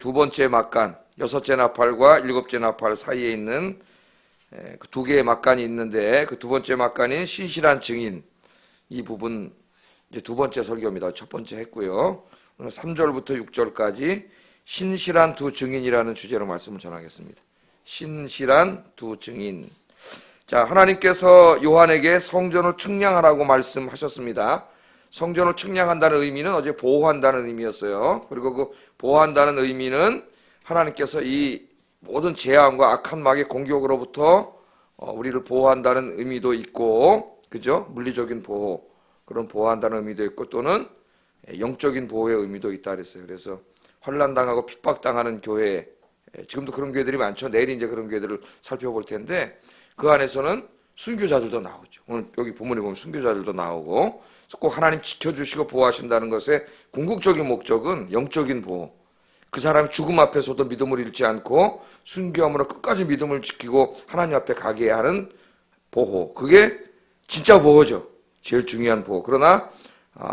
두 번째 막간, 여섯째 나팔과 일곱째 나팔 사이에 있는 그 두 개의 막간이 있는데 그 두 번째 막간인 신실한 증인, 이 부분 이제 두 번째 설교입니다. 첫 번째 했고요. 오늘 3절부터 6절까지 신실한 두 증인이라는 주제로 말씀을 전하겠습니다. 신실한 두 증인. 자, 하나님께서 요한에게 성전을 측량하라고 말씀하셨습니다. 성전을 측량한다는 의미는 어제 보호한다는 의미였어요. 그리고 그 보호한다는 의미는 하나님께서 이 모든 재앙과 악한 마귀의 공격으로부터 우리를 보호한다는 의미도 있고, 그죠? 물리적인 보호, 그런 보호한다는 의미도 있고, 또는 영적인 보호의 의미도 있다 그랬어요. 그래서 환난당하고 핍박당하는 교회, 지금도 그런 교회들이 많죠. 내일 이제 그런 교회들을 살펴볼 텐데 그 안에서는 순교자들도 나오죠. 오늘 여기 본문에 보면 순교자들도 나오고, 꼭 하나님 지켜주시고 보호하신다는 것의 궁극적인 목적은 영적인 보호. 그 사람이 죽음 앞에서도 믿음을 잃지 않고 순교함으로 끝까지 믿음을 지키고 하나님 앞에 가게 하는 보호. 그게 진짜 보호죠. 제일 중요한 보호. 그러나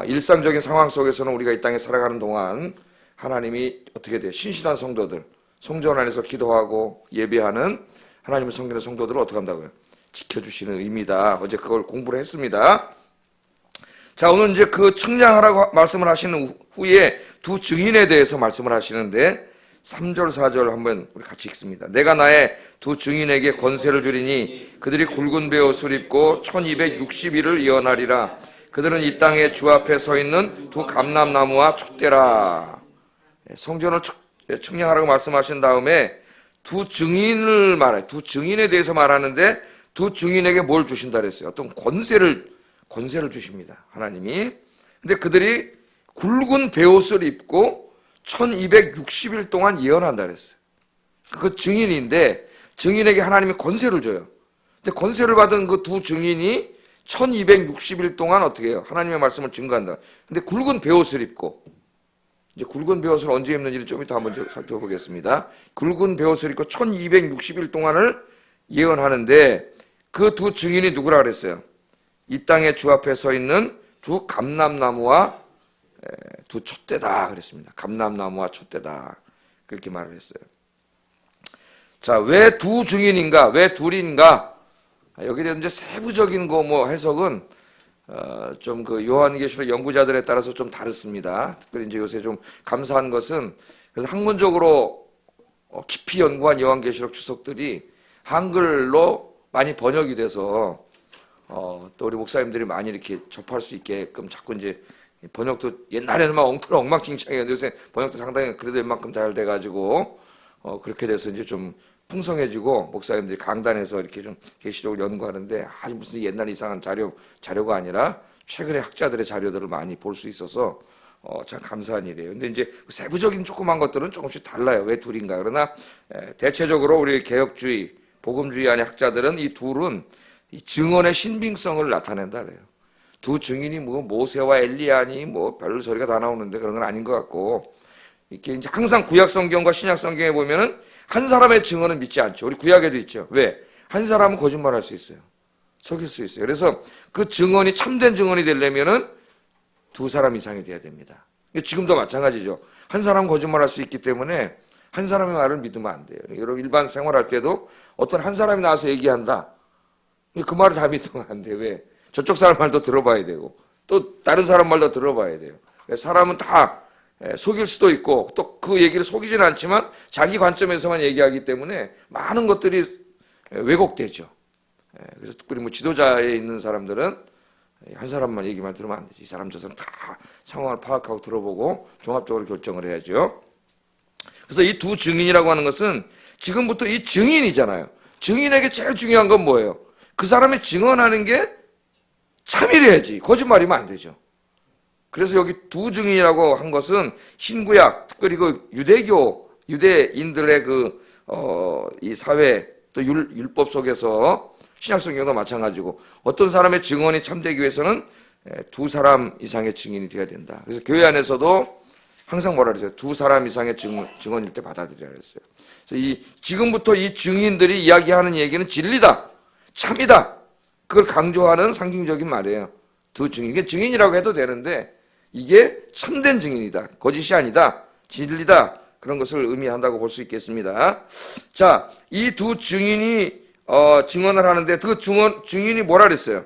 일상적인 상황 속에서는 우리가 이 땅에 살아가는 동안 하나님이 어떻게 돼요? 신실한 성도들, 성전 안에서 기도하고 예배하는 하나님을 섬기는 성도들을 어떻게 한다고요? 지켜주시는 의미다. 어제 그걸 공부를 했습니다. 자, 오늘 이제 그 측량하라고 말씀을 하시는 후에 두 증인에 대해서 말씀을 하시는데 3절 4절 한번 우리 같이 읽습니다. 내가 나의 두 증인에게 권세를 주리니 그들이 굵은 베옷을 입고 1260일을 예언하리라. 그들은 이 땅에 주 앞에 서 있는 두 감람나무와 촛대라. 성전을 측량하라고 말씀하신 다음에 두 증인을 말해, 두 증인에 대해서 말하는데 두 증인에게 뭘 주신다 그랬어요? 어떤 권세를 주십니다. 하나님이. 근데 그들이 굵은 베옷을 입고 1260일 동안 예언한다 그랬어요. 그 증인인데 증인에게 하나님이 권세를 줘요. 근데 권세를 받은 그 두 증인이 1260일 동안 어떻게 해요? 하나님의 말씀을 증거한다. 근데 굵은 베옷을 입고, 이제 굵은 베옷을 언제 입는지를 좀 이따 한번 살펴보겠습니다. 굵은 베옷을 입고 1260일 동안을 예언하는데 그 두 증인이 누구라 그랬어요? 이 땅에 주 앞에 서 있는 두 감람나무와 두 촛대다 그랬습니다. 감람나무와 촛대다 그렇게 말을 했어요. 자, 왜 두 증인인가? 왜 둘인가? 여기에 대한 이제 세부적인 거 뭐 해석은 좀 그 요한계시록 연구자들에 따라서 좀 다릅니다. 특별히 이제 요새 좀 감사한 것은 그래서 학문적으로 깊이 연구한 요한계시록 주석들이 한글로 많이 번역이 돼서 또 우리 목사님들이 많이 이렇게 접할 수 있게끔 자꾸 이제 번역도 옛날에는 막 엉망진창이었는데 요새 번역도 상당히 그래도 웬만큼 잘 돼가지고 그렇게 돼서 이제 좀 풍성해지고 목사님들이 강단에서 이렇게 좀 계시록을 연구하는데 아주 무슨 옛날 이상한 자료가 아니라 최근의 학자들의 자료들을 많이 볼 수 있어서 참 감사한 일이에요. 근데 이제 세부적인 조그만 것들은 조금씩 달라요. 왜 둘인가? 그러나 대체적으로 우리 개혁주의, 복음주의 안의 학자들은 이 둘은 이 증언의 신빙성을 나타낸다 그래요. 두 증인이 뭐 모세와 엘리야니 뭐 별 소리가 다 나오는데 그런 건 아닌 것 같고, 이렇게 이제 항상 구약 성경과 신약 성경에 보면은 한 사람의 증언은 믿지 않죠. 우리 구약에도 있죠. 왜? 한 사람은 거짓말할 수 있어요. 속일 수 있어요. 그래서 그 증언이 참된 증언이 되려면은 두 사람 이상이 돼야 됩니다. 지금도 마찬가지죠. 한 사람은 거짓말할 수 있기 때문에 한 사람의 말을 믿으면 안 돼요. 여러분 일반 생활할 때도 어떤 한 사람이 나와서 얘기한다. 그 말을 다 믿으면 안 돼요. 왜? 저쪽 사람 말도 들어봐야 되고 또 다른 사람 말도 들어봐야 돼요. 사람은 다 속일 수도 있고 또 그 얘기를 속이지는 않지만 자기 관점에서만 얘기하기 때문에 많은 것들이 왜곡되죠. 그래서 특별히 뭐 지도자에 있는 사람들은 한 사람만 얘기만 들으면 안 되지. 이 사람 저 사람 다 상황을 파악하고 들어보고 종합적으로 결정을 해야죠. 그래서 이 두 증인이라고 하는 것은 지금부터 이 증인이잖아요. 증인에게 제일 중요한 건 뭐예요? 그 사람이 증언하는 게 참이래야지. 거짓말이면 안 되죠. 그래서 여기 두 증인이라고 한 것은 신구약, 특별히 그 유대인들의 이 사회, 또 율법 속에서 신약 성경도 마찬가지고 어떤 사람의 증언이 참되기 위해서는 두 사람 이상의 증인이 되어야 된다. 그래서 교회 안에서도 항상 뭐라 그랬어요? 두 사람 이상의 증언일 때 받아들여야 했어요. 그래서 지금부터 이 증인들이 이야기하는 얘기는 진리다, 참이다. 그걸 강조하는 상징적인 말이에요. 두 증인. 이게 증인이라고 해도 되는데 이게 참된 증인이다. 거짓이 아니다. 진리다. 그런 것을 의미한다고 볼 수 있겠습니다. 자, 이 두 증인이 증언을 하는데 그 증인이 뭐라 그랬어요?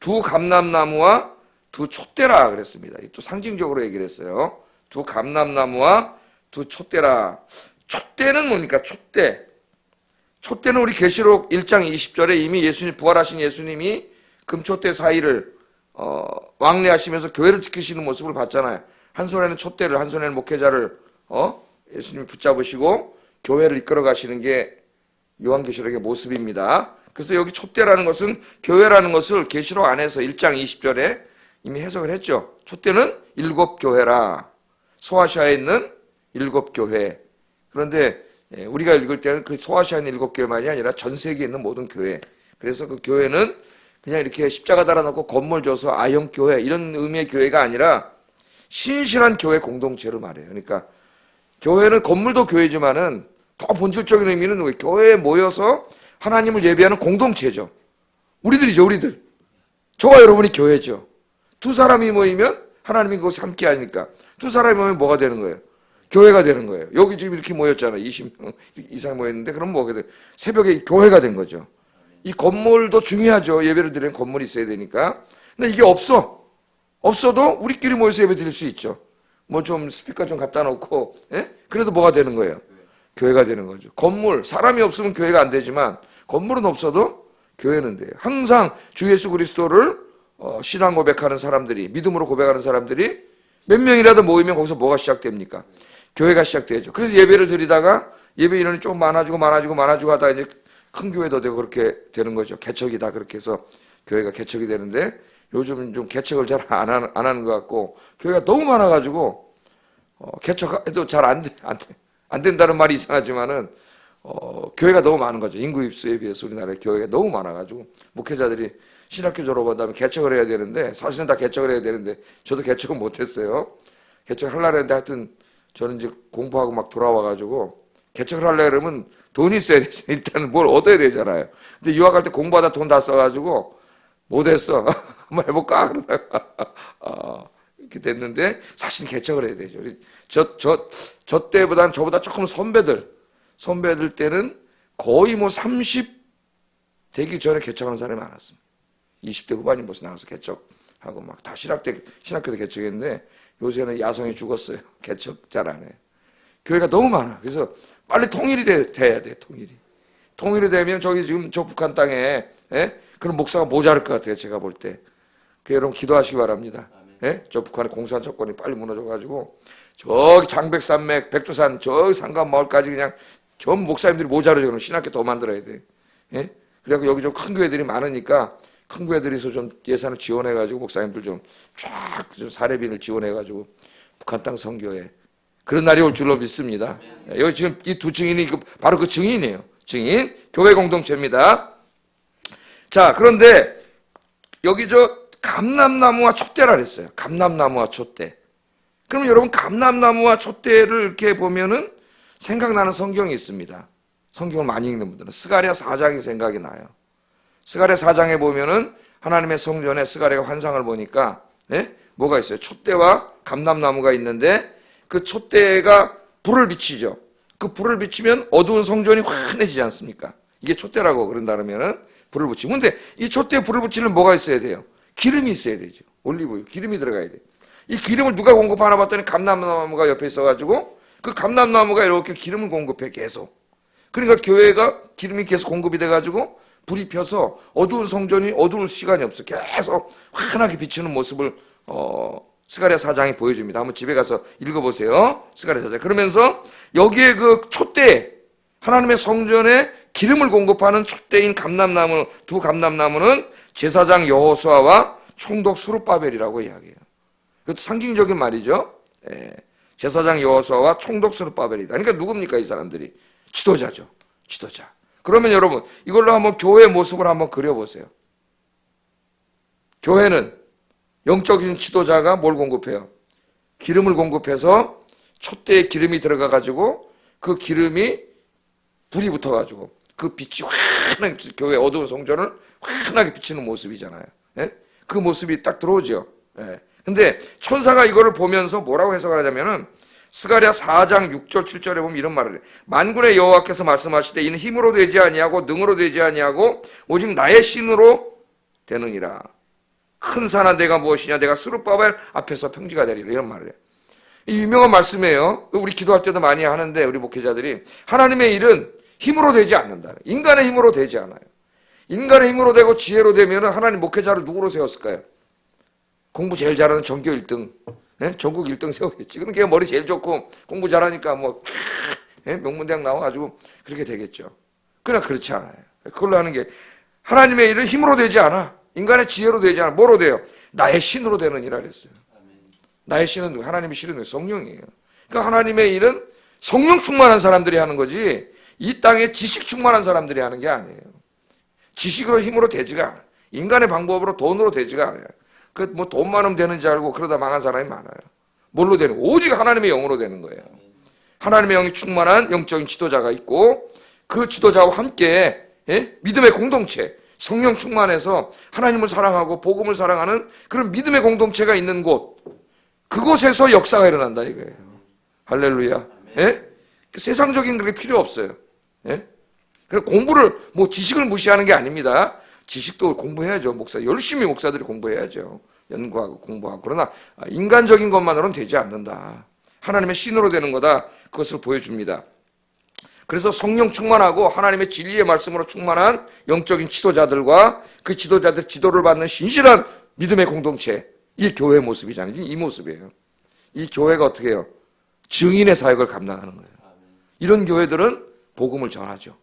두 감람나무와 두 촛대라 그랬습니다. 또 상징적으로 얘기를 했어요. 두 감람나무와 두 촛대라. 촛대는 뭡니까? 촛대. 촛대는 우리 계시록 1장 20절에 이미 부활하신 예수님이 금촛대 사이를 왕래하시면서 교회를 지키시는 모습을 봤잖아요. 한 손에는 촛대를, 한 손에는 목회자를 예수님이 붙잡으시고 교회를 이끌어 가시는 게 요한계시록의 모습입니다. 그래서 여기 촛대라는 것은 교회라는 것을 계시록 안에서 1장 20절에 이미 해석을 했죠. 촛대는 7교회라. 소아시아에 있는 7교회. 그런데 우리가 읽을 때는 그 소아시아에 있는 7교회만이 아니라 전 세계에 있는 모든 교회. 그래서 그 교회는 그냥 이렇게 십자가 달아놓고 건물 줘서 아형교회 이런 의미의 교회가 아니라 신실한 교회 공동체를 말해요. 그러니까 교회는 건물도 교회지만은 더 본질적인 의미는 뭐예요? 교회에 모여서 하나님을 예배하는 공동체죠. 우리들이죠, 우리들. 저와 여러분이 교회죠. 두 사람이 모이면 하나님이 그것을 함께 하니까 두 사람이 모이면 뭐가 되는 거예요? 교회가 되는 거예요. 여기 지금 이렇게 모였잖아요. 20명 이상 모였는데 그럼 뭐가 돼? 새벽에 교회가 된 거죠. 이 건물도 중요하죠. 예배를 드리는 건물이 있어야 되니까. 근데 이게 없어도 우리끼리 모여서 예배 드릴 수 있죠. 뭐 좀 스피커 좀 갖다 놓고, 그래도 뭐가 되는 거예요? 교회가 되는 거죠. 건물, 사람이 없으면 교회가 안 되지만 건물은 없어도 교회는 돼요. 항상 주 예수 그리스도를 신앙 고백하는 사람들이, 믿음으로 고백하는 사람들이 몇 명이라도 모이면 거기서 뭐가 시작됩니까? 교회가 시작되죠. 그래서 예배를 드리다가 예배 인원이 좀 많아지고 하다가 이제 큰 교회도 되고 그렇게 되는 거죠. 개척이 다 그렇게 해서 교회가 개척이 되는데 요즘은 좀 개척을 잘 안 하는 것 같고 교회가 너무 많아가지고 개척해도 잘 안 된다는 말이 이상하지만은 교회가 너무 많은 거죠. 인구 입수에 비해서 우리나라에 교회가 너무 많아가지고 목회자들이 신학교 졸업한 다음에 개척을 해야 되는데 사실은 다 개척을 해야 되는데 저도 개척은 못했어요. 개척하려고 했는데 하여튼 저는 이제 공부하고 막 돌아와가지고 개척을 하려고 그러면 돈이 있어야 되죠. 일단은 뭘 얻어야 되잖아요. 근데 유학할 때 공부하다 돈 다 써가지고 못했어. 한번 해볼까? 그러다가 이렇게 됐는데 사실 개척을 해야 되죠. 저 때보다는 저보다 조금 선배들 때는 거의 뭐 30 되기 전에 개척하는 사람이 많았습니다. 20대 후반이 벌써 나가서 개척하고 막 다 신학교도 개척했는데 요새는 야성이 죽었어요. 개척 잘 안 해요. 교회가 너무 많아. 그래서 빨리 통일이 돼야 돼, 통일이 되면 지금 저 북한 땅에, 그런 목사가 모자랄 것 같아요, 제가 볼 때. 여러분 기도하시기 바랍니다. 저 북한의 공산 정권이 빨리 무너져가지고, 저기 장백산맥, 백두산, 저기 산간마을까지 그냥 전 목사님들이 모자르죠. 그럼 신학교 더 만들어야 돼. 그래갖고 여기 좀 큰 교회들이 많으니까, 큰 교회들에서 좀 예산을 지원해가지고, 목사님들 좀 사례비를 지원해가지고, 북한 땅 선교에. 그런 날이 올 줄로 믿습니다. 여기 지금 이 두 증인이 바로 그 증인이에요. 증인, 교회 공동체입니다. 자, 그런데 여기 감람나무와 촛대라 그랬어요. 감람나무와 촛대. 그러면 여러분 감람나무와 촛대를 이렇게 보면은 생각나는 성경이 있습니다. 성경을 많이 읽는 분들은 스가랴 4장이 생각이 나요. 스가랴 4장에 보면은 하나님의 성전에 스가랴가 환상을 보니까 뭐가 있어요? 촛대와 감람나무가 있는데 그 촛대가 불을 비치죠. 그 불을 비치면 어두운 성전이 환해지지 않습니까? 이게 촛대라고 그런다면은 불을 붙이면. 근데 이 촛대에 불을 붙이려면 뭐가 있어야 돼요? 기름이 있어야 되죠. 올리브유, 기름이 들어가야 돼요. 이 기름을 누가 공급하나 봤더니 감람나무가 옆에 있어가지고 그 감람나무가 이렇게 기름을 공급해 계속. 그러니까 교회가 기름이 계속 공급이 돼가지고 불이 펴서 어두운 성전이 어두울 시간이 없어. 계속 환하게 비치는 모습을 스가랴 4장이 보여줍니다. 한번 집에 가서 읽어보세요. 스가랴 4장. 그러면서 여기에 그 촛대, 하나님의 성전에 기름을 공급하는 촛대인 감람나무, 두 감람나무는 제사장 여호수아와 총독 스룹바벨이라고 이야기해요. 그것도 상징적인 말이죠. 제사장 여호수아와 총독 스룹바벨이다. 그러니까 누굽니까 이 사람들이? 지도자죠. 지도자. 그러면 여러분 이걸로 한번 교회의 모습을 한번 그려보세요. 교회는 영적인 지도자가 뭘 공급해요? 기름을 공급해서 촛대에 기름이 들어가가지고 그 기름이 불이 붙어가지고 그 빛이 환하게 교회 어두운 성전을 환하게 비치는 모습이잖아요. 그 모습이 딱 들어오죠. 근데 천사가 이거를 보면서 뭐라고 해석을 하냐면은 스가랴 4장 6절 7절에 보면 이런 말을 해요. 만군의 여호와께서 말씀하시되 이는 힘으로 되지 아니하고 능으로 되지 아니하고 오직 나의 신으로 되느니라. 큰 산아 내가 무엇이냐, 내가 스룹바벨 앞에서 평지가 되리라. 이런 말을 해요. 이 유명한 말씀이에요. 우리 기도할 때도 많이 하는데 우리 목회자들이 하나님의 일은 힘으로 되지 않는다. 인간의 힘으로 되지 않아요. 인간의 힘으로 되고 지혜로 되면 하나님 목회자를 누구로 세웠을까요? 공부 제일 잘하는 전교 1등, 전국 1등 세우겠지. 그럼 걔가 머리 제일 좋고 공부 잘하니까 뭐 명문대학 나와가지고 그렇게 되겠죠. 그러나 그렇지 않아요. 그걸로 하는 게 하나님의 일은 힘으로 되지 않아. 인간의 지혜로 되지 않아. 뭐로 돼요? 나의 신으로 되느니라 그랬어요. 나의 신은 하나님의 신은 성령이에요. 그러니까 하나님의 일은 성령 충만한 사람들이 하는 거지 이 땅에 지식 충만한 사람들이 하는 게 아니에요. 지식으로 힘으로 되지가 않아요. 인간의 방법으로 돈으로 되지가 않아요. 그 뭐 돈 많으면 되는지 알고 그러다 망한 사람이 많아요. 뭘로 되는 거예요? 오직 하나님의 영으로 되는 거예요. 하나님의 영이 충만한 영적인 지도자가 있고 그 지도자와 함께 믿음의 공동체, 성령 충만해서 하나님을 사랑하고 복음을 사랑하는 그런 믿음의 공동체가 있는 곳, 그곳에서 역사가 일어난다 이거예요. 할렐루야. 세상적인 그게 필요 없어요. 공부를 뭐 지식을 무시하는 게 아닙니다. 지식도 공부해야죠. 열심히 목사들이 공부해야죠. 연구하고 공부하고. 그러나 인간적인 것만으로는 되지 않는다. 하나님의 신으로 되는 거다. 그것을 보여줍니다. 그래서 성령 충만하고 하나님의 진리의 말씀으로 충만한 영적인 지도자들과 그 지도자들 지도를 받는 신실한 믿음의 공동체, 이 교회의 모습이잖아요. 이 모습이에요. 이 교회가 어떻게 해요? 증인의 사역을 감당하는 거예요. 이런 교회들은 복음을 전하죠.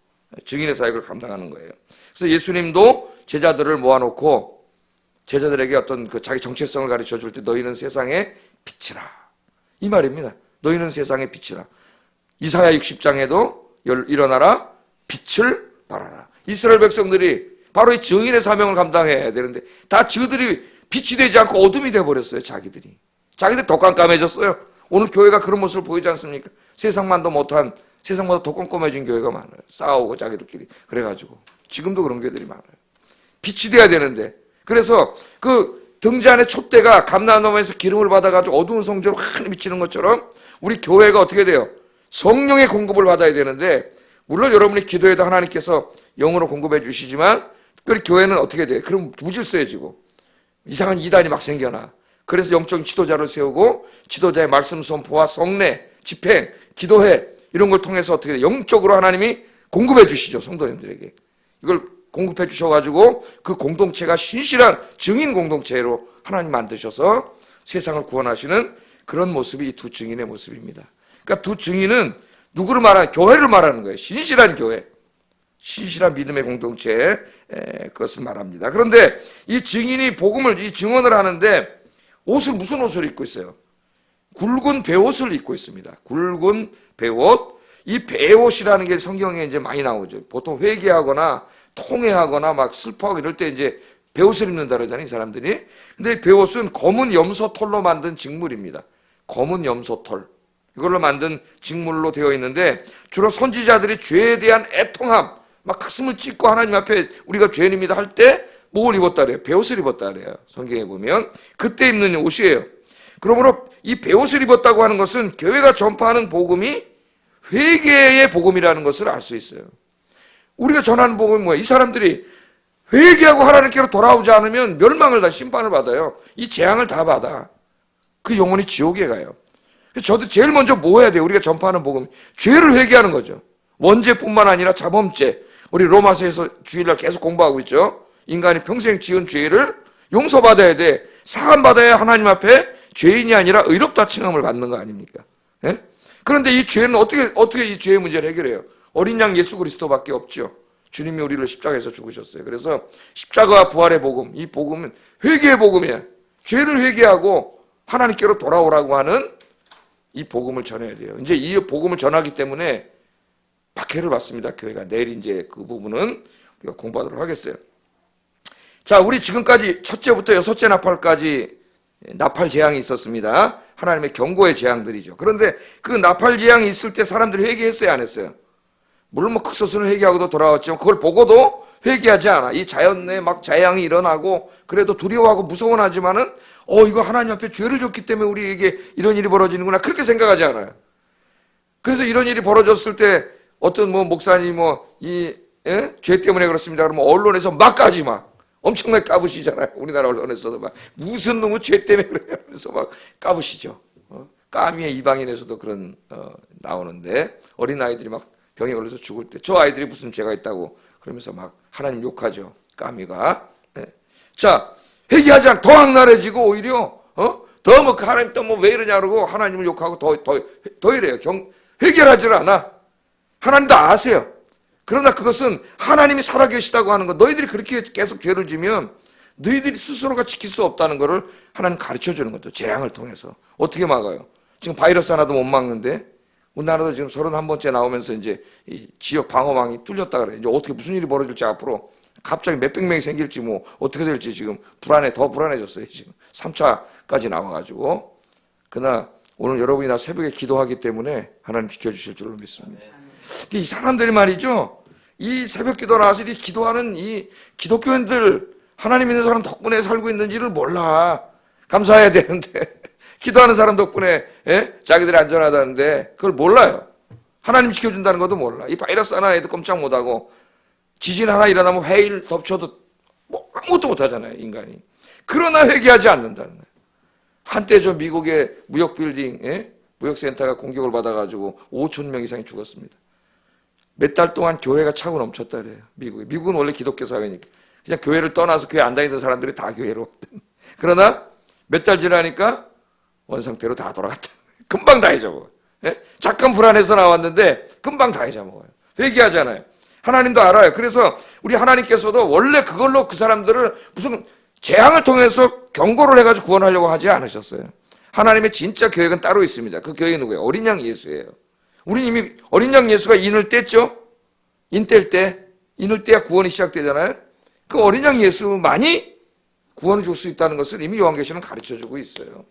증인의 사역을 감당하는 거예요. 그래서 예수님도 제자들을 모아놓고 제자들에게 어떤 그 자기 정체성을 가르쳐 줄 때 너희는 세상의 빛이라. 이 말입니다. 너희는 세상의 빛이라. 이사야 60장에도 일어나라 빛을 발하라. 이스라엘 백성들이 바로 이 증인의 사명을 감당해야 되는데 다 저들이 빛이 되지 않고 어둠이 되어버렸어요. 자기들이 더 깜깜해졌어요. 오늘 교회가 그런 모습을 보이지 않습니까? 세상만도 못한 세상보다 더 꼼꼼해진 교회가 많아요. 싸우고 자기들끼리. 그래가지고 지금도 그런 교회들이 많아요. 빛이 돼야 되는데 그래서 그 등잔의 촛대가 감람나무에서 기름을 받아가지고 어두운 성전으로 환히 비치는 것처럼 우리 교회가 어떻게 돼요? 성령의 공급을 받아야 되는데 물론 여러분이 기도해도 하나님께서 영으로 공급해 주시지만 특별히 교회는 어떻게 돼요? 그럼 무질서해지고 이상한 이단이 막 생겨나. 그래서 영적인 지도자를 세우고 지도자의 말씀 선포와 성례, 집행, 기도회 이런 걸 통해서 어떻게 돼요? 영적으로 하나님이 공급해 주시죠. 성도님들에게. 이걸 공급해 주셔가지고 그 공동체가 신실한 증인 공동체로 하나님 만드셔서 세상을 구원하시는 그런 모습이 이 두 증인의 모습입니다. 그러니까 두 증인은 누구를 말하는, 교회를 말하는 거예요. 신실한 교회, 신실한 믿음의 공동체, 그것을 말합니다. 그런데 이 증인이 복음을, 이 증언을 하는데 무슨 옷을 입고 있어요? 굵은 베옷을 입고 있습니다. 굵은 베옷. 이 베옷이라는 게 성경에 이제 많이 나오죠. 보통 회개하거나 통회하거나 막 슬퍼하고 이럴 때 이제 베옷을 입는다 그러잖아요, 이 사람들이. 근데 베옷은 검은 염소털로 만든 직물입니다. 검은 염소털. 이걸로 만든 직물로 되어 있는데 주로 선지자들이 죄에 대한 애통함, 막 가슴을 찢고 하나님 앞에 우리가 죄인입니다 할 때 뭘 입었다 그래요? 베옷을 입었다 그래요. 성경에 보면 그때 입는 옷이에요. 그러므로 이 베옷을 입었다고 하는 것은 교회가 전파하는 복음이 회개의 복음이라는 것을 알 수 있어요. 우리가 전하는 복음이 뭐예요? 이 사람들이 회개하고 하나님께로 돌아오지 않으면 멸망을 다 심판을 받아요. 이 재앙을 다 받아. 그 영혼이 지옥에 가요. 저도 제일 먼저 뭐 해야 돼요? 우리가 전파하는 복음. 죄를 회개하는 거죠. 원죄뿐만 아니라 자범죄. 우리 로마서에서 주일날 계속 공부하고 있죠. 인간이 평생 지은 죄를 용서받아야 돼. 사함받아야 하나님 앞에 죄인이 아니라 의롭다 칭함을 받는 거 아닙니까? 예? 그런데 이 죄는 어떻게 이 죄의 문제를 해결해요? 어린 양 예수 그리스도밖에 없죠. 주님이 우리를 십자가에서 죽으셨어요. 그래서 십자가와 부활의 복음, 이 복음은 회개의 복음이에요. 죄를 회개하고 하나님께로 돌아오라고 하는 이 복음을 전해야 돼요. 이제 이 복음을 전하기 때문에 박해를 받습니다. 교회가. 내일 이제 그 부분은 우리가 공부하도록 하겠어요. 자, 우리 지금까지 첫째부터 여섯째 나팔까지 나팔 재앙이 있었습니다. 하나님의 경고의 재앙들이죠. 그런데 그 나팔 재앙이 있을 때 사람들이 회개했어요, 안 했어요? 물론 뭐 극소수는 회개하고도 돌아왔지만 그걸 보고도 회개하지 않아. 이 자연에 막 재앙이 일어나고 그래도 두려워하고 무서워는 하지만은 이거 하나님 앞에 죄를 졌기 때문에 우리에게 이런 일이 벌어지는구나 그렇게 생각하지 않아요. 그래서 이런 일이 벌어졌을 때 어떤 목사님 죄 때문에 그렇습니다. 그러면 언론에서 막까지 막 엄청나게 까부시잖아요. 우리나라 언론에서도 막 무슨 놈의 죄 때문에 그래 하면서 막 까부시죠. 까미의 이방인에서도 그런 나오는데 어린아이들이 막 병에 걸려서 죽을 때 저 아이들이 무슨 죄가 있다고 그러면서 막 하나님 욕하죠. 까미가. 네. 자, 회개하지 않고 더 악랄해지고 오히려 더 하나님 또 왜 이러냐 그러고 하나님을 욕하고 더 이래요. 회개하지를 않아. 하나님도 아세요. 그러나 그것은 하나님이 살아계시다고 하는 거 너희들이 그렇게 계속 죄를 지면 너희들이 스스로가 지킬 수 없다는 것을 하나님 가르쳐 주는 것도 재앙을 통해서. 어떻게 막아요? 지금 바이러스 하나도 못 막는데 우리나라도 지금 31번째 나오면서 이제 이 지역 방어망이 뚫렸다 그래. 이제 어떻게 무슨 일이 벌어질지 앞으로 갑자기 몇백 명이 생길지 뭐 어떻게 될지 지금 더 불안해졌어요. 지금 3차까지 나와가지고. 그러나 오늘 여러분이 나 새벽에 기도하기 때문에 하나님 지켜주실 줄로 믿습니다. 이 사람들이 말이죠. 이 새벽 기도 나와서 이렇게 기도하는 이 기독교인들 하나님 있는 사람 덕분에 살고 있는지를 몰라. 감사해야 되는데 기도하는 사람 덕분에 자기들이 안전하다는데 그걸 몰라요. 하나님 지켜준다는 것도 몰라. 이 바이러스 하나에도 꼼짝 못하고 지진 하나 일어나면 해일 덮쳐도 아무것도 못하잖아요. 인간이. 그러나 회개하지 않는다는 거예요. 한때 저 미국의 무역 빌딩 무역센터가 공격을 받아가지고 5천 명 이상이 죽었습니다. 몇 달 동안 교회가 차고 넘쳤다 그래요. 미국은 원래 기독교 사회니까 그냥 교회를 떠나서 교회 안 다니던 사람들이 다 교회로 왔던. 그러나 몇 달 지나니까 원상태로 다 돌아갔다. 금방 다 잊어먹어요. 잠깐 불안해서 나왔는데 금방 다 잊어먹어요. 회개하잖아요. 하나님도 알아요. 그래서 우리 하나님께서도 원래 그걸로 그 사람들을 무슨 재앙을 통해서 경고를 해가지고 구원하려고 하지 않으셨어요. 하나님의 진짜 계획은 따로 있습니다. 그 계획이 누구예요? 어린 양 예수예요. 우리 이미 어린 양 예수가 인을 뗐죠? 인뗄 때, 인을 떼야 구원이 시작되잖아요. 그 어린 양 예수만이 구원을 줄 수 있다는 것을 이미 요한계시는 가르쳐주고 있어요.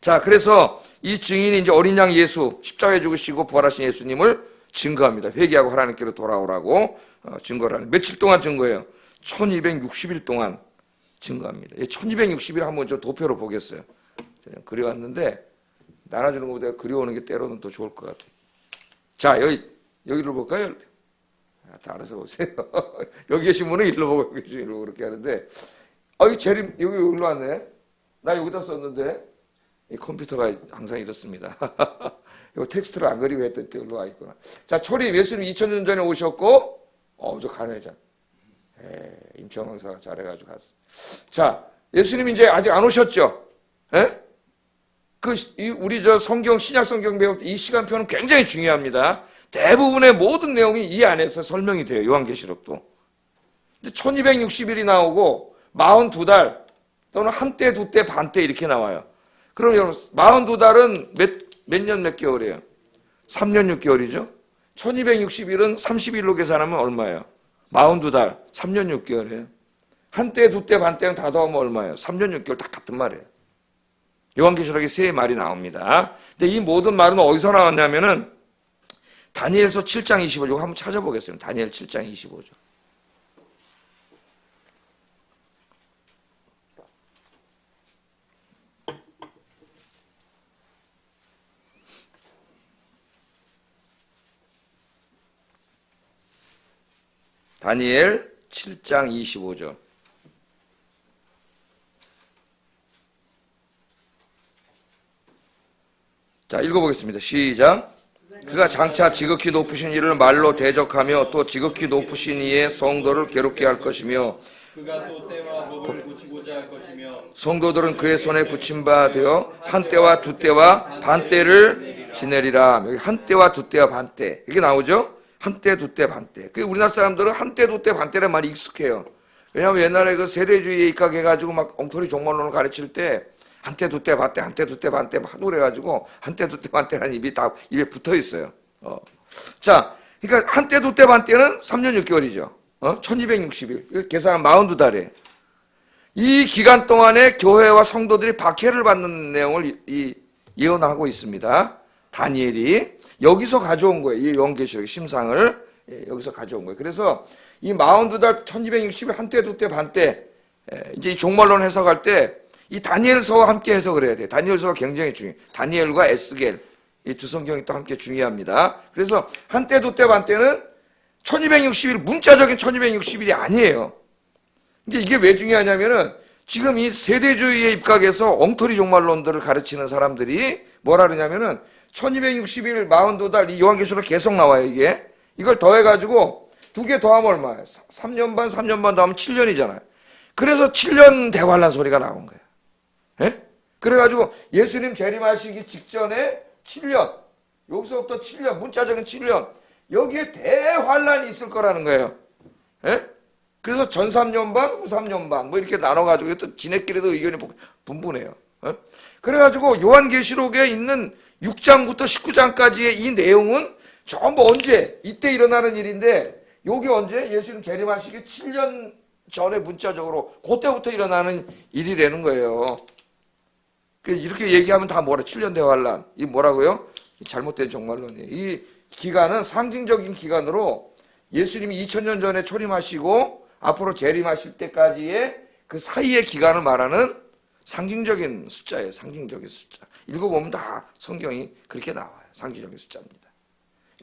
자, 그래서 이 증인이 이제 어린 양 예수, 십자가에 죽으시고 부활하신 예수님을 증거합니다. 회개하고 하나님께로 돌아오라고 증거를 하는. 며칠 동안 증거해요? 1260일 동안 증거합니다. 1260일 한번 저 도표로 보겠어요. 그려왔는데 나눠주는 것보다 그려오는 게 때로는 더 좋을 것 같아요. 자, 여기를 볼까요? 다 알아서 보세요. 여기 계신 분은 일로 보고 여기 계신 일로 그렇게 하는데 이 재림 여기 일로 왔네. 나 여기다 썼는데 이 컴퓨터가 항상 이렇습니다. 이거 텍스트를 안 그리고 했더니 일로 와 있구나. 자, 초림 예수님 2000년 전에 오셨고 저 간회장 임청왕 사가 잘해가지고 갔어. 자, 예수님 이제 아직 안 오셨죠? 우리 저 성경, 신약 성경 배울 때 이 시간표는 굉장히 중요합니다. 대부분의 모든 내용이 이 안에서 설명이 돼요. 요한계시록도. 근데 1260일이 나오고 42달 또는 한때, 두때, 반때 이렇게 나와요. 그럼 여러분 42달은 몇 년 몇 개월이에요? 3년 6개월이죠. 1260일은 30일로 계산하면 얼마예요? 42달, 3년 6개월이에요. 한때, 두때, 반때는 다 더하면 얼마예요? 3년 6개월 다 같은 말이에요. 요한계시록에 세 말이 나옵니다. 근데 이 모든 말은 어디서 나왔냐면은 다니엘서 7장 25절 한번 찾아보겠습니다. 다니엘 7장 25절. 다니엘 7장 25절. 자, 읽어보겠습니다. 시작. 그가 장차 지극히 높으신 이를 말로 대적하며 또 지극히 높으신 이의 성도를 괴롭게 할 것이며 그가 또 때와 법을 붙이고자 할 것이며 성도들은 그의 손에 붙임 바 되어 한때와 두때와 반때를 지내리라. 여기 한때와 두때와 반때 이게 나오죠? 한때, 두때, 반때. 우리나라 사람들은 한때, 두때, 반때란 말이 익숙해요. 왜냐하면 옛날에 그 세대주의에 입각해가지고 막 엉터리 종말론을 가르칠 때 한때, 두때, 반때, 한때, 두때, 반때 하도 그래가지고 한때, 두때, 반때라는 입이 다 입에 붙어 있어요. 자, 그러니까 한때, 두때, 반때는 3년 6개월이죠. 1260일. 계산하면 42달에. 이 기간 동안에 교회와 성도들이 박해를 받는 내용을 예언하고 있습니다. 다니엘이 여기서 가져온 거예요. 이 요한계시록의 심상을 여기서 가져온 거예요. 그래서 이 42달 1260일 한때 두때 반때 이제 이 종말론 해석할 때 이 다니엘서와 함께 해석을 해야 돼요. 다니엘서가 굉장히 중요해요. 다니엘과 에스겔 이 두 성경이 또 함께 중요합니다. 그래서 한때 두때 반때는 1260일 문자적인 1260일이 아니에요. 이제 이게 왜 중요하냐면은 지금 이 세대주의에 입각해서 엉터리 종말론들을 가르치는 사람들이 뭐라 그러냐면은 1260일 42달 이 요한계시록 계속 나와요. 이게 이걸 더해가지고 두 개 더하면 얼마예요? 3년 반 3년 반 더하면 7년이잖아요. 그래서 7년 대환란 소리가 나온 거예요. 예? 그래가지고 예수님 재림하시기 직전에 7년 여기서부터 7년 문자적인 7년 여기에 대환란이 있을 거라는 거예요. 예? 그래서 전 3년 반, 후 3년 반 뭐 이렇게 나눠가지고 또 지네끼리도 의견이 분분해요. 예? 그래가지고 요한계시록에 있는 6장부터 19장까지의 이 내용은 전부 언제 이때 일어나는 일인데 여기 언제 예수님 재림하시기 7년 전에 문자적으로 그때부터 일어나는 일이라는 거예요. 이렇게 얘기하면 다 뭐라 7년 대환란 이 뭐라고요? 잘못된 종말론이에요. 이 기간은 상징적인 기간으로 예수님이 2000년 전에 초림하시고 앞으로 재림하실 때까지의 그 사이의 기간을 말하는 상징적인 숫자예요. 상징적인 숫자. 읽어보면 다 성경이 그렇게 나와요. 상징적인 숫자입니다.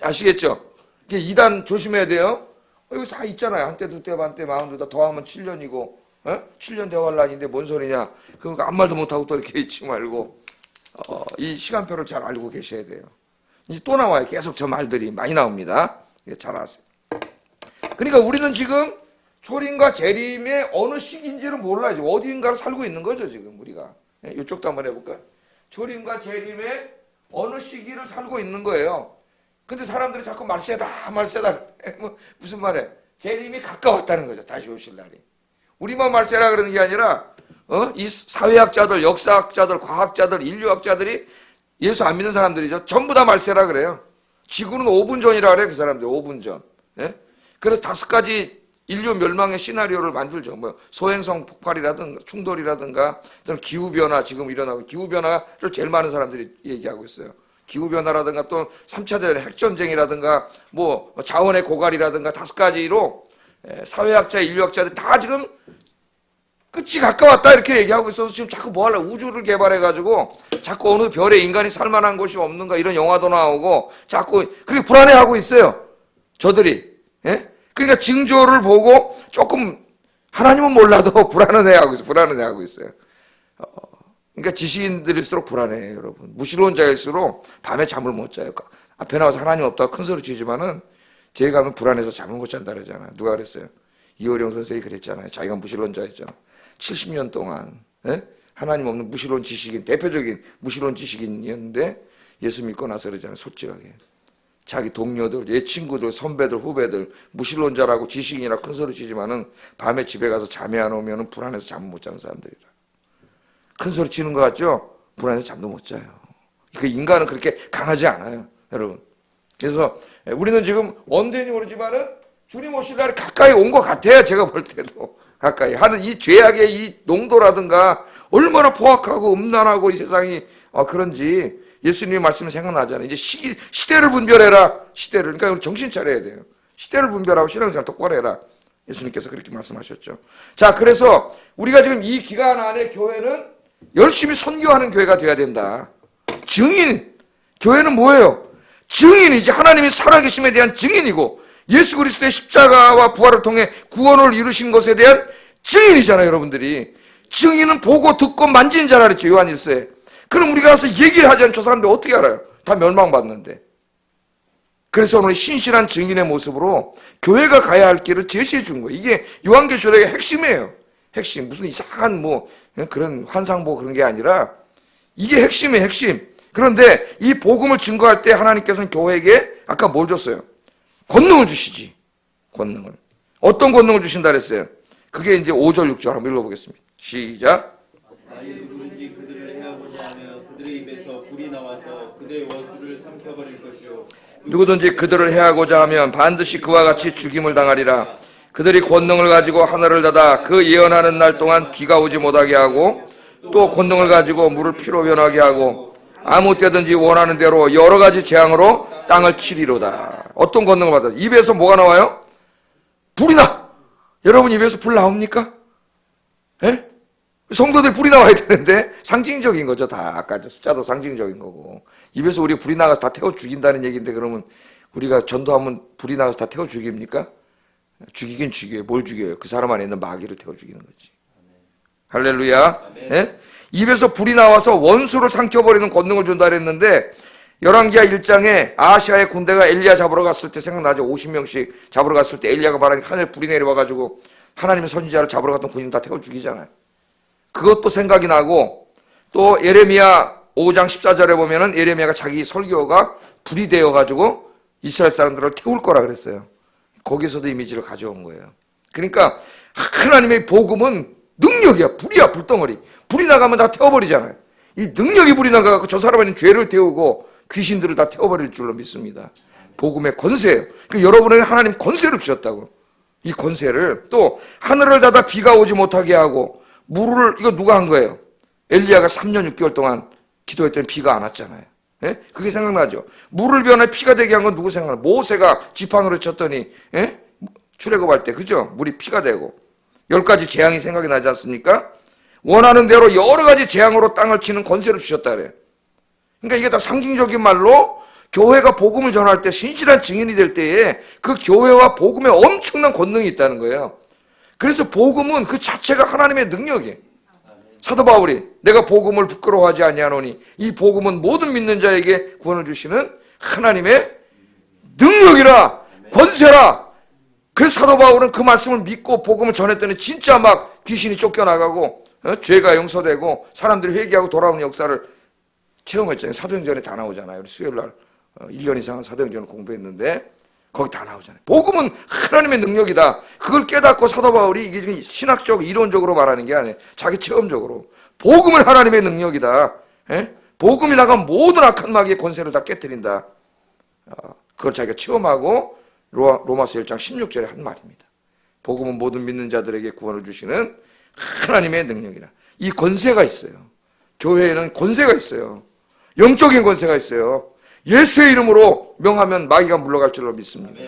아시겠죠? 이게 2단 조심해야 돼요. 여기 다 있잖아요. 한때 두때 반때 42다 더하면 7년이고 7년 대환란인데 뭔 소리냐. 그러니까 아무 말도 못하고 또 이렇게 있지 말고 이 시간표를 잘 알고 계셔야 돼요. 이제 또 나와요. 계속 저 말들이 많이 나옵니다. 잘 아세요. 그러니까 우리는 지금 초림과 재림의 어느 시기인지를 몰라요. 지금 어디인가를 살고 있는 거죠. 지금 우리가. 이쪽도 한번 해볼까요? 초림과 재림의 어느 시기를 살고 있는 거예요. 근데 사람들이 자꾸 말세다 말세다 무슨 말해? 재림이 가까웠다는 거죠. 다시 오실 날이. 우리만 말세라 그러는 게 아니라 이 사회학자들, 역사학자들, 과학자들, 인류학자들이 예수 안 믿는 사람들이죠. 전부 다 말세라 그래요. 지구는 5분 전이라 그래요. 그 사람들 5분 전. 예? 그래서 5가지 인류 멸망의 시나리오를 만들죠. 뭐 소행성 폭발이라든가 충돌이라든가 기후변화 지금 일어나고 기후변화를 제일 많은 사람들이 얘기하고 있어요. 기후변화라든가 또 3차 대전 핵전쟁이라든가 뭐 자원의 고갈이라든가 5가지로 사회학자, 인류학자들 다 지금 끝이 가까웠다 이렇게 얘기하고 있어서 지금 자꾸 뭐 하려고 우주를 개발해가지고 자꾸 어느 별에 인간이 살만한 곳이 없는가 이런 영화도 나오고 자꾸 그렇게 불안해하고 있어요. 저들이. 예? 그러니까 징조를 보고 조금 하나님은 몰라도 불안해하고 있어요. 그러니까 지식인들일수록 불안해요, 여러분. 무신론자일수록 밤에 잠을 못 자요. 앞에 나와서 하나님 없다고 큰 소리 치지만은 제가 가면 불안해서 잠을 못 잔다 그러잖아요. 누가 그랬어요? 이호령 선생이 그랬잖아요. 자기가 무신론자였잖아. 70년 동안 하나님 없는 무신론 지식인, 대표적인 무신론 지식인이었는데 예수 믿고 나서 그러잖아요. 솔직하게. 자기 동료들, 얘 친구들, 선배들, 후배들 무신론자라고 지식인이라고 큰 소리 치지만은 밤에 집에 가서 잠이 안 오면은 불안해서 잠을 못 자는 사람들이라. 큰 소리 치는 것 같죠? 불안해서 잠도 못 자요. 그 인간은 그렇게 강하지 않아요, 여러분. 그래서 우리는 지금 언제인지 모르지만은 주님 오실 날이 가까이 온 것 같아요. 제가 볼 때도 가까이 하는 이 죄악의 이 농도라든가 얼마나 포악하고 음란하고 이 세상이 그런지 예수님의 말씀이 생각나잖아요. 이제 시대를 분별해라. 시대를. 그러니까 우리 정신 차려야 돼요. 시대를 분별하고 신앙생활 똑바로 해라. 예수님께서 그렇게 말씀하셨죠. 자, 그래서 우리가 지금 이 기간 안에 교회는 열심히 선교하는 교회가 돼야 된다. 증인. 교회는 뭐예요? 증인이지. 하나님이 살아계심에 대한 증인이고 예수 그리스도의 십자가와 부활을 통해 구원을 이루신 것에 대한 증인이잖아요, 여러분들이. 증인은 보고 듣고 만지는 자라 그랬죠, 요한일서에. 그럼 우리가 가서 얘기를 하지 않은 저 사람들 어떻게 알아요? 다 멸망받는데. 그래서 오늘 신실한 증인의 모습으로 교회가 가야 할 길을 제시해 준 거예요. 이게 요한계시록의 핵심이에요. 핵심. 무슨 이상한 그런 환상보 그런 게 아니라 이게 핵심이에요, 핵심. 그런데 이 복음을 증거할 때 하나님께서는 교회에게 아까 뭘 줬어요? 권능을 주시지. 권능을. 어떤 권능을 주신다 그랬어요? 그게 이제 5절, 6절 한번 읽어보겠습니다. 시작. 만일 누구든지 그들을 해하고자 하며 그들의 입에서 불이 나와서 그들의 원수를 삼켜버릴 것이요. 누구든지 그들을 해하고자 하면 반드시 그와 같이 죽임을 당하리라. 그들이 권능을 가지고 하늘을 닫아 그 예언하는 날 동안 비가 오지 못하게 하고 또 권능을 가지고 물을 피로 변하게 하고 아무 때든지 원하는 대로 여러 가지 재앙으로 땅을 치리로다. 어떤 권능을 받았어? 입에서 뭐가 나와요? 불이 나. 여러분 입에서 불 나옵니까? 예? 성도들 불이 나와야 되는데 상징적인 거죠. 다 아까 숫자도 상징적인 거고. 입에서 우리 불이 나가서 다 태워 죽인다는 얘기인데 그러면 우리가 전도하면 불이 나가서 다 태워 죽입니까? 죽이긴 죽여요. 뭘 죽여요? 그 사람 안에 있는 마귀를 태워 죽이는 거지. 할렐루야. 예? 입에서 불이 나와서 원수를 삼켜버리는 권능을 준다 그랬는데 열왕기하 1장에 아시아의 군대가 엘리야 잡으러 갔을 때 생각나죠? 50명씩 잡으러 갔을 때 엘리야가 말하는 하늘 불이 내려와가지고 하나님의 선지자를 잡으러 갔던 군인 다 태워 죽이잖아요. 그것도 생각이 나고 또 예레미야 5장 14절에 보면은 예레미야가 자기 설교가 불이 되어가지고 이스라엘 사람들을 태울 거라 그랬어요. 거기서도 이미지를 가져온 거예요. 그러니까 하나님의 복음은 능력이야. 불이야. 불덩어리. 불이 나가면 다 태워버리잖아요. 이 능력이 불이 나가고 저 사람은 죄를 태우고 귀신들을 다 태워버릴 줄로 믿습니다. 복음의 권세예요. 그러니까 여러분에게 하나님 권세를 주셨다고. 이 권세를 또 하늘을 닫아 비가 오지 못하게 하고 물을 이거 누가 한 거예요? 엘리야가 3년 6개월 동안 기도했더니 비가 안 왔잖아요. 예? 그게 생각나죠? 물을 변해 피가 되게 한 건 누구 생각나? 모세가 지팡이를 쳤더니 예? 출애굽할 때 그죠? 물이 피가 되고 10가지 재앙이 생각이 나지 않습니까? 원하는 대로 여러 가지 재앙으로 땅을 치는 권세를 주셨다 그래요. 그러니까 이게 다 상징적인 말로 교회가 복음을 전할 때 신실한 증인이 될 때에 그 교회와 복음에 엄청난 권능이 있다는 거예요. 그래서 복음은 그 자체가 하나님의 능력이에요. 사도 바울이 내가 복음을 부끄러워하지 아니하노니 이 복음은 모든 믿는 자에게 구원을 주시는 하나님의 능력이라 권세라. 그래서 사도 바울은 그 말씀을 믿고 복음을 전했더니 진짜 막 귀신이 쫓겨나가고 죄가 용서되고 사람들이 회개하고 돌아오는 역사를 체험했잖아요. 사도행전에 다 나오잖아요. 우리 수요일날 1년 이상 사도행전을 공부했는데 거기 다 나오잖아요. 복음은 하나님의 능력이다. 그걸 깨닫고 사도 바울이 이게 지금 신학적 이론적으로 말하는 게 아니에요. 자기 체험적으로 복음은 하나님의 능력이다. 예? 복음이 나가면 모든 악한 마귀의 권세를 다 깨뜨린다. 그걸 자기가 체험하고 로마서 1장 16절에 한 말입니다. 복음은 모든 믿는 자들에게 구원을 주시는 하나님의 능력이라. 이 권세가 있어요. 교회에는 권세가 있어요. 영적인 권세가 있어요. 예수의 이름으로 명하면 마귀가 물러갈 줄로 믿습니다.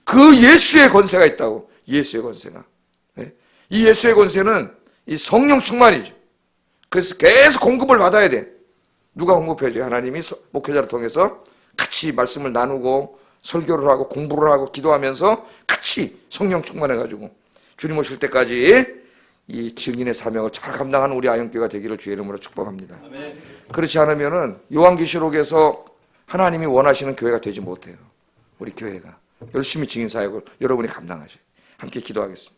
그 예수의 권세가 있다고. 예수의 권세가. 이 예수의 권세는 이 성령 충만이죠. 그래서 계속 공급을 받아야 돼. 누가 공급해줘요? 하나님이 목회자를 통해서 같이 말씀을 나누고 설교를 하고 공부를 하고 기도하면서 같이 성령 충만해가지고 주님 오실 때까지 이 증인의 사명을 잘 감당하는 우리 아영교회가 되기를 주의 이름으로 축복합니다. 아멘. 그렇지 않으면은 요한계시록에서 하나님이 원하시는 교회가 되지 못해요. 우리 교회가 열심히 증인 사역을 여러분이 감당하셔요. 함께 기도하겠습니다.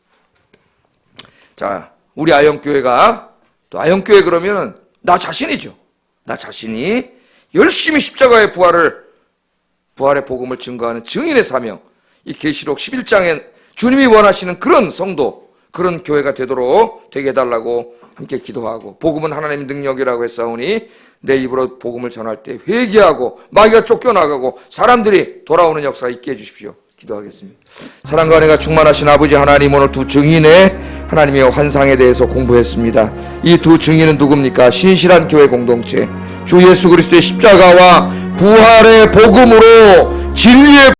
자, 우리 아영교회가 또 아영교회 그러면은 나 자신이죠. 나 자신이 열심히 십자가의 부활의 복음을 증거하는 증인의 사명, 이 계시록 11장에 주님이 원하시는 그런 성도, 그런 교회가 되게 해달라고 함께 기도하고, 복음은 하나님의 능력이라고 했사오니 내 입으로 복음을 전할 때 회개하고 마귀가 쫓겨나가고 사람들이 돌아오는 역사가 있게 해주십시오. 기도하겠습니다. 사랑과 은혜가 충만하신 아버지 하나님, 오늘 두 증인의 하나님의 환상에 대해서 공부했습니다. 이 두 증인은 누굽니까? 신실한 교회 공동체, 주 예수 그리스도의 십자가와 부활의 복음으로 진리의